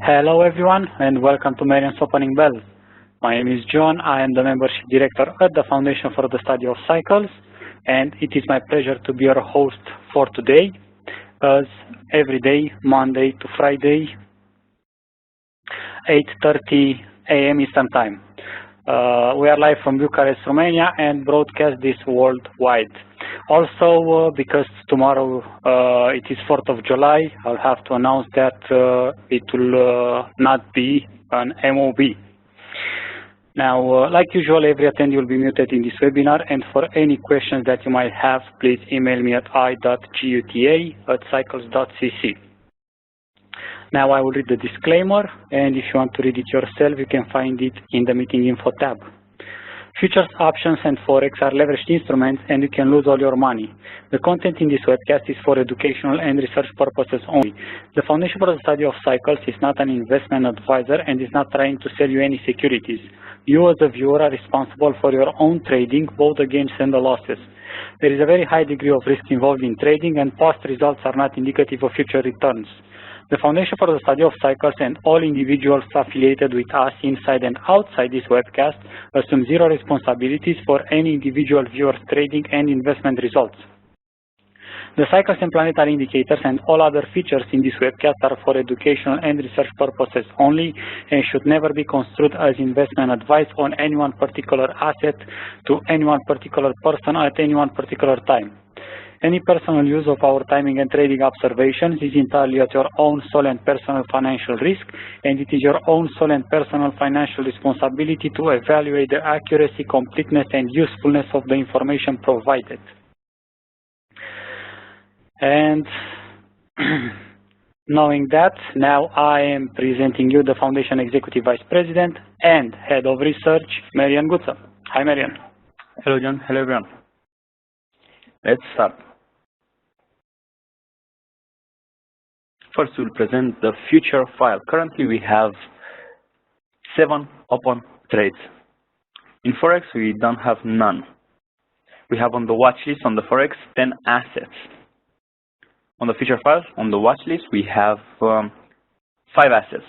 Hello everyone and welcome to Marian's Opening Bell. My name is John. I am the Membership Director at the Foundation for the Study of Cycles, and it is my pleasure to be your host for today, as every day, Monday to Friday, 8:30 a.m. Eastern Time. We are live from Bucharest, Romania, and broadcast this worldwide. Also, because tomorrow it is 4th of July, I'll have to announce that it will not be an MOB. Now, like usual, every attendee will be muted in this webinar, and for any questions that you might have, please email me at i.guta@cycles.cc. Now I will read the disclaimer, and if you want to read it yourself, you can find it in the meeting info tab. Futures, options, and Forex are leveraged instruments, and you can lose all your money. The content in this webcast is for educational and research purposes only. The Foundation for the Study of Cycles is not an investment advisor and is not trying to sell you any securities. You as a viewer are responsible for your own trading, both the gains and the losses. There is a very high degree of risk involved in trading, and past results are not indicative of future returns. The Foundation for the Study of Cycles and all individuals affiliated with us inside and outside this webcast assume zero responsibilities for any individual viewer's trading and investment results. The cycles and planetary indicators and all other features in this webcast are for educational and research purposes only and should never be construed as investment advice on any one particular asset to any one particular person at any one particular time. Any personal use of our timing and trading observations is entirely at your own sole and personal financial risk, and it is your own sole and personal financial responsibility to evaluate the accuracy, completeness, and usefulness of the information provided. And knowing that, now I am presenting you the Foundation Executive Vice President and Head of Research, Marian. Hi, Marian. Hello, John. Hello, everyone. Let's start. First, we'll present the future file. Currently, we have 7 open trades. In Forex, we don't have none. We have on the watch list on the Forex 10 assets. On the future file, on the watch list, we have 5 assets.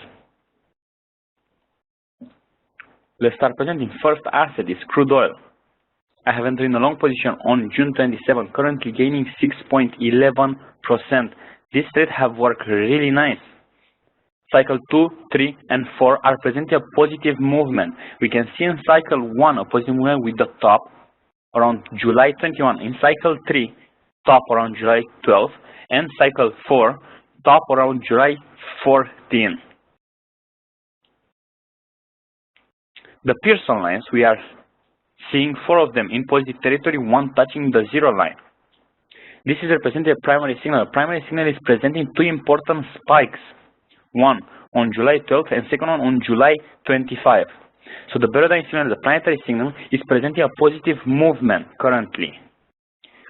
Let's start presenting. First asset is crude oil. I have entered in a long position on June 27, currently gaining 6.11%. This trade have worked really nice. Cycle 2, 3, and 4 are presenting a positive movement. We can see in cycle 1 a positive movement with the top around July 21. In cycle 3, top around July 12, and cycle 4, top around July 14. The Pearson lines, we are seeing 4 of them in positive territory, 1 touching the 0 line. This is representing a primary signal. A primary signal is presenting 2 important spikes, one on July 12 and second one on July 25. So the Barodyne signal, the planetary signal, is presenting a positive movement currently.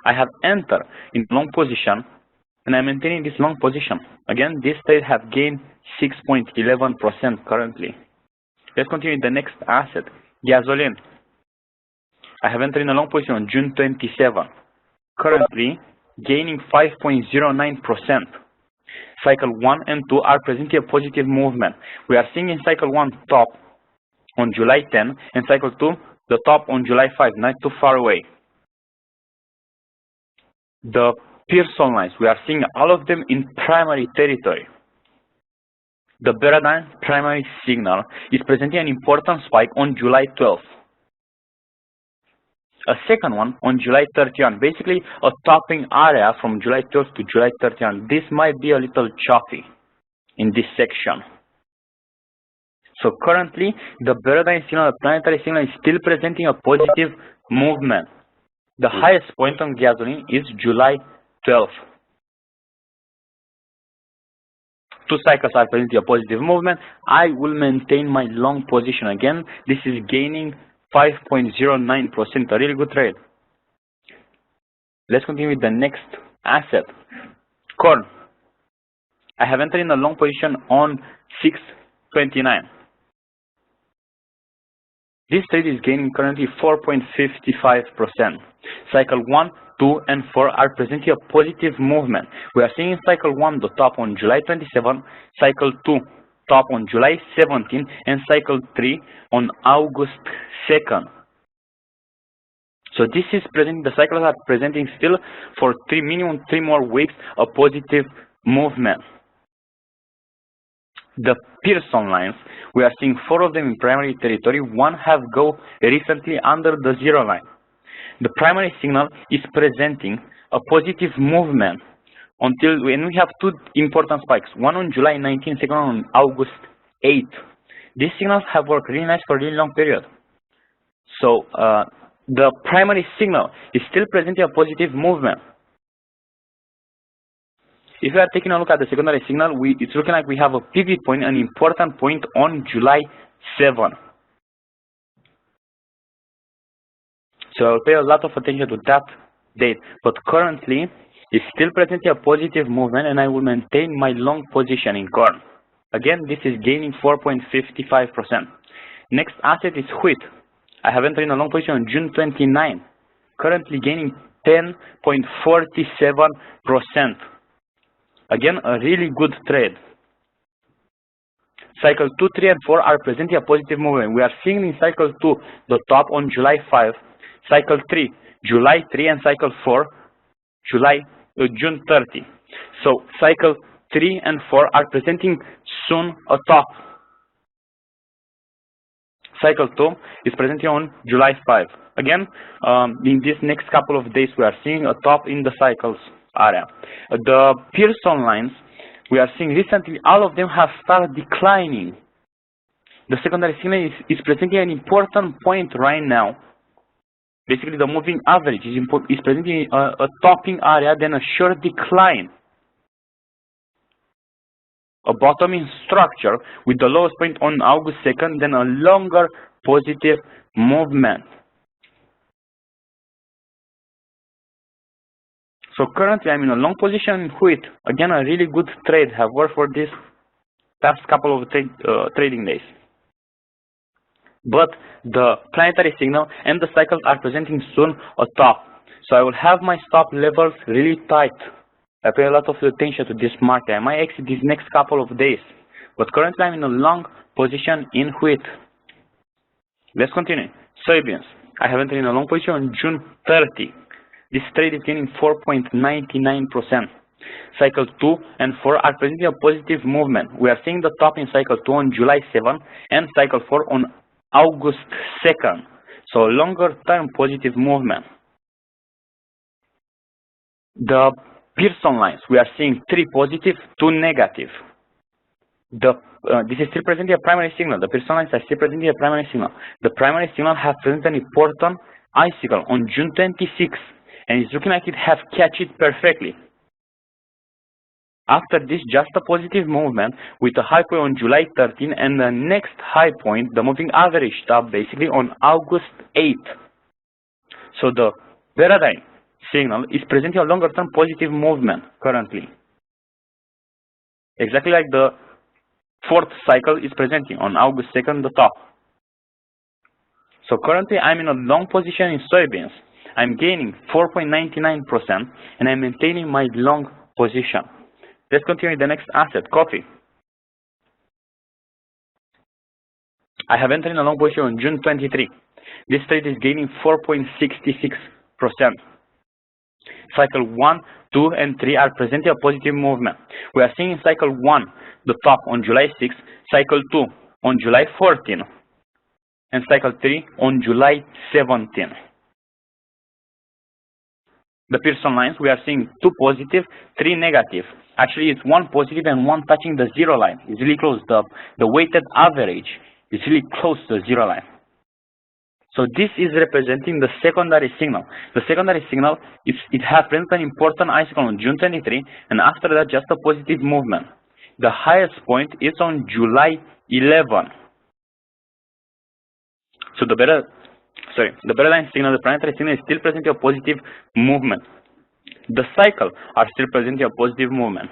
I have entered in long position and I'm maintaining this long position. Again, this trade have gained 6.11% currently. Let's continue with the next asset, gasoline. I have entered in a long position on June 27, currently gaining 5.09%. Cycle 1 and 2 are presenting a positive movement. We are seeing in cycle 1 top on July 10 and cycle 2 the top on July 5, not too far away. The Pearson lines, we are seeing all of them in primary territory. The Barodyne primary signal is presenting an important spike on July 12. A second one on July 31, basically a topping area from July 12 to July 31. This might be a little choppy in this section. So currently, the Barodyne signal, the planetary signal, is still presenting a positive movement. The highest point on gasoline is July 12. 2 cycles are presenting a positive movement. I will maintain my long position again. This is gaining 5.09%, a really good trade. Let's continue with the next asset, corn. I have entered in a long position on 6/29. This trade is gaining currently 4.55%. Cycle 1, 2, and 4 are presenting a positive movement. We are seeing in cycle 1 the top on July 27, cycle 2 top on July 17 and cycle 3 on August 2nd. So this is presenting, the cycles are presenting still for minimum 3 more weeks a positive movement. The Pearson lines, we are seeing 4 of them in primary territory, 1 have go recently under the 0 line. The primary signal is presenting a positive movement until when we have 2 important spikes, one on July 19, second on August 8. These signals have worked really nice for a really long period. So the primary signal is still presenting a positive movement. If we are taking a look at the secondary signal, it's looking like we have a pivot point, an important point on July 7. So I'll pay a lot of attention to that date. But currently, it's still presenting a positive movement, and I will maintain my long position in corn. Again, this is gaining 4.55%. Next asset is wheat. I have entered in a long position on June 29, currently gaining 10.47%. Again, a really good trade. Cycle 2, 3, and 4 are presenting a positive movement. We are seeing in cycle 2 the top on July 5, cycle 3, July 3, and cycle 4, June 30. So cycle 3 and 4 are presenting soon a top. Cycle 2 is presenting on July 5. Again, in this next couple of days, we are seeing a top in the cycles area. The Pearson lines, we are seeing recently, all of them have started declining. The secondary signal is presenting an important point right now. Basically, the moving average is presenting a topping area, then a short decline. A bottoming structure with the lowest point on August 2nd, then a longer positive movement. So currently I'm in a long position in wheat. Again, a really good trade, have worked for this past couple of trading days. But the planetary signal and the cycles are presenting soon a top. So I will have my stop levels really tight. I pay a lot of attention to this market. I might exit these next couple of days. But currently I'm in a long position in wheat. Let's continue. Soybeans. I have entered in a long position on June 30. This trade is gaining 4.99%. Cycle 2 and 4 are presenting a positive movement. We are seeing the top in cycle 2 on July 7 and cycle 4 on August 2nd. So longer term positive movement. The Pearson lines, we are seeing 3 positive, 2 negative. This is still presenting a primary signal. The Pearson lines are still presenting a primary signal. The primary signal has presented an important icicle on June 26, and it's looking like it has catch it perfectly. After this, just a positive movement with a high point on July 13 and the next high point, the moving average top, basically on August 8. So the paradigm signal is presenting a longer term positive movement currently. Exactly like the 4th cycle is presenting on August 2nd, the top. So currently I'm in a long position in soybeans. I'm gaining 4.99% and I'm maintaining my long position. Let's continue with the next asset, coffee. I have entered in a long position on June 23. This trade is gaining 4.66%. Cycle 1, 2, and 3 are presenting a positive movement. We are seeing in cycle 1 the top on July 6, cycle 2 on July 14, and cycle 3 on July 17. The Pearson lines, we are seeing 2 positive, 3 negative. Actually, it's 1 positive and 1 touching the 0 line. It's really close. The weighted average is really close to the 0 line. So this is representing the secondary signal. The secondary signal, it has presented an important icicle on June 23, and after that, just a positive movement. The highest point is on July 11. So the paradigm signal, the planetary signal, is still presenting a positive movement. The cycle are still presenting a positive movement.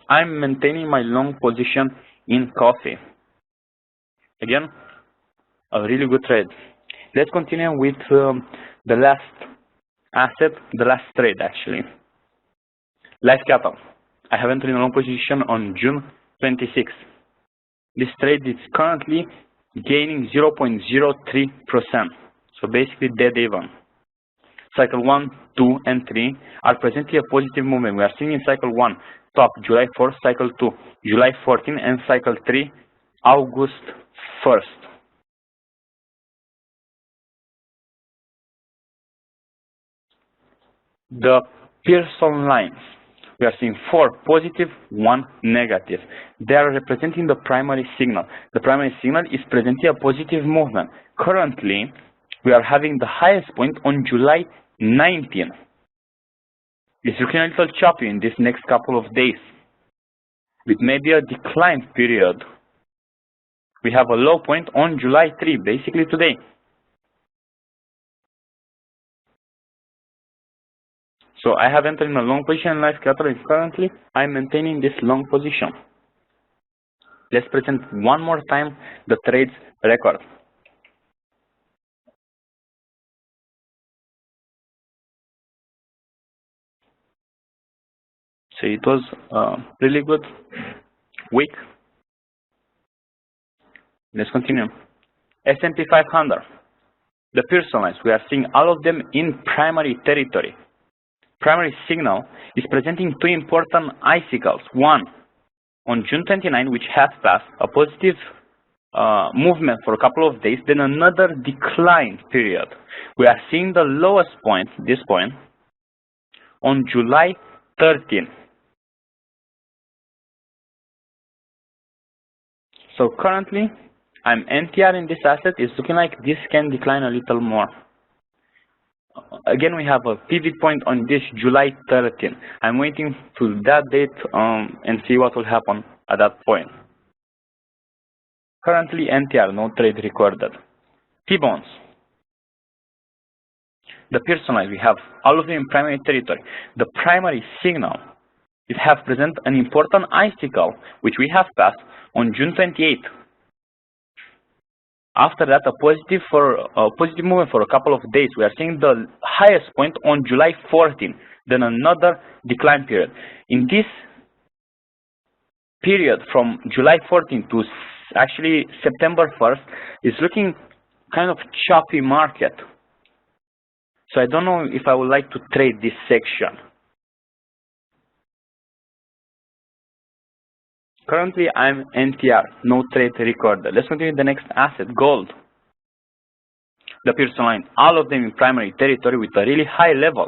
I'm maintaining my long position in coffee. Again, a really good trade. Let's continue with the last asset, the last trade actually. Live cattle. I have entered in a long position on June 26. This trade is currently gaining 0.03%. So basically dead even. Cycle 1, 2, and 3 are presently a positive movement. We are seeing in cycle 1, top July 4th, cycle 2, July 14th, and cycle 3, August 1st. The Pearson lines, we are seeing 4 positive, 1 negative. They are representing the primary signal. The primary signal is presenting a positive movement. Currently, we are having the highest point on July 19. It's looking a little choppy in this next couple of days, with maybe a decline period. We have a low point on July 3, basically today. So I have entered in a long position in live capital, and currently I'm maintaining this long position. Let's present one more time the trades record. So it was really good week. Let's continue. S&P 500. The Pearson lines, we are seeing all of them in primary territory. Primary signal is presenting 2 important icicles. One, on June 29, which has passed a positive movement for a couple of days, then another decline period. We are seeing the lowest point, this point, on July 13. So currently, I'm NTR in this asset. It's looking like this can decline a little more. Again, we have a pivot point on this July 13. I'm waiting to that date and see what will happen at that point. Currently, NTR, no trade recorded. T-bonds. The Pearson line, we have all of them in primary territory. The primary signal, it has present an important icicle, which we have passed on June 28. After that, a positive movement for a couple of days. We are seeing the highest point on July 14, then another decline period. In this period from July 14 to actually September 1st, it's looking kind of choppy market. So I don't know if I would like to trade this section. Currently, I'm NTR, no trade recorded. Let's continue with the next asset, gold. The Pearson line, all of them in primary territory with a really high level.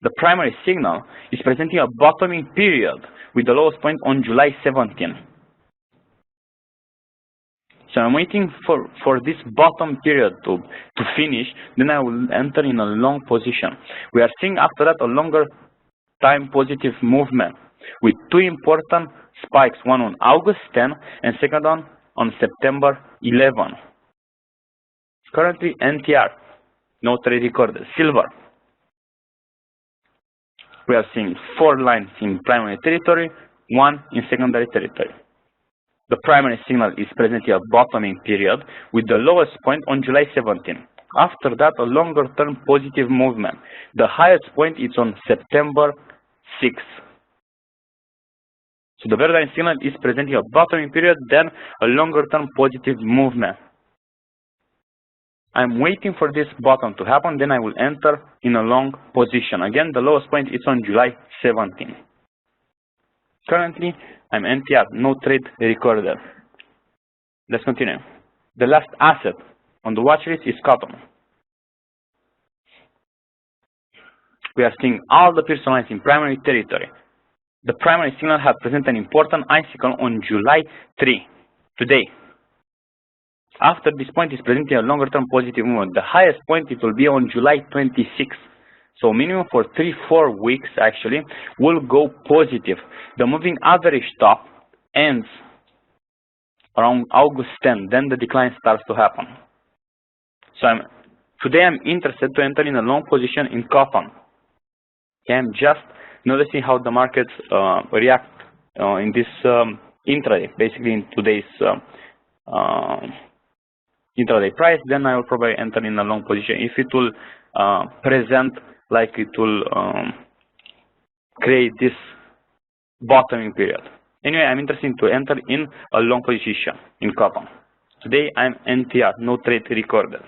The primary signal is presenting a bottoming period with the lowest point on July 17. So I'm waiting for this bottom period to finish, then I will enter in a long position. We are seeing after that a longer time positive movement with 2 important spikes, one on August 10 and second one on September 11. Currently NTR, no trade recorded. Silver. We are seeing 4 lines in primary territory, 1 in secondary territory. The primary signal is presenting a bottoming period with the lowest point on July 17. After that, a longer term positive movement. The highest point is on September 6. So the red line signal is presenting a bottoming period, then a longer term positive movement. I'm waiting for this bottom to happen, then I will enter in a long position. Again, the lowest point is on July 17. Currently, I'm NTR, no trade recorded. Let's continue. The last asset on the watch list is cotton. We are seeing all the Pearson lines in primary territory. The primary signal has presented an important icicle on July 3, today. After this point is presenting a longer term positive movement. The highest point it will be on July 26. So minimum for 3-4 weeks actually will go positive. The moving average top ends around August 10, then the decline starts to happen. So today I'm interested to enter in a long position in cotton. Okay, I'm just noticing how the markets react in this intraday, basically in today's intraday price. Then I will probably enter in a long position if it will present like it will create this bottoming period. Anyway, I'm interested to enter in a long position in coupon. Today I'm NTR, no trade recorded.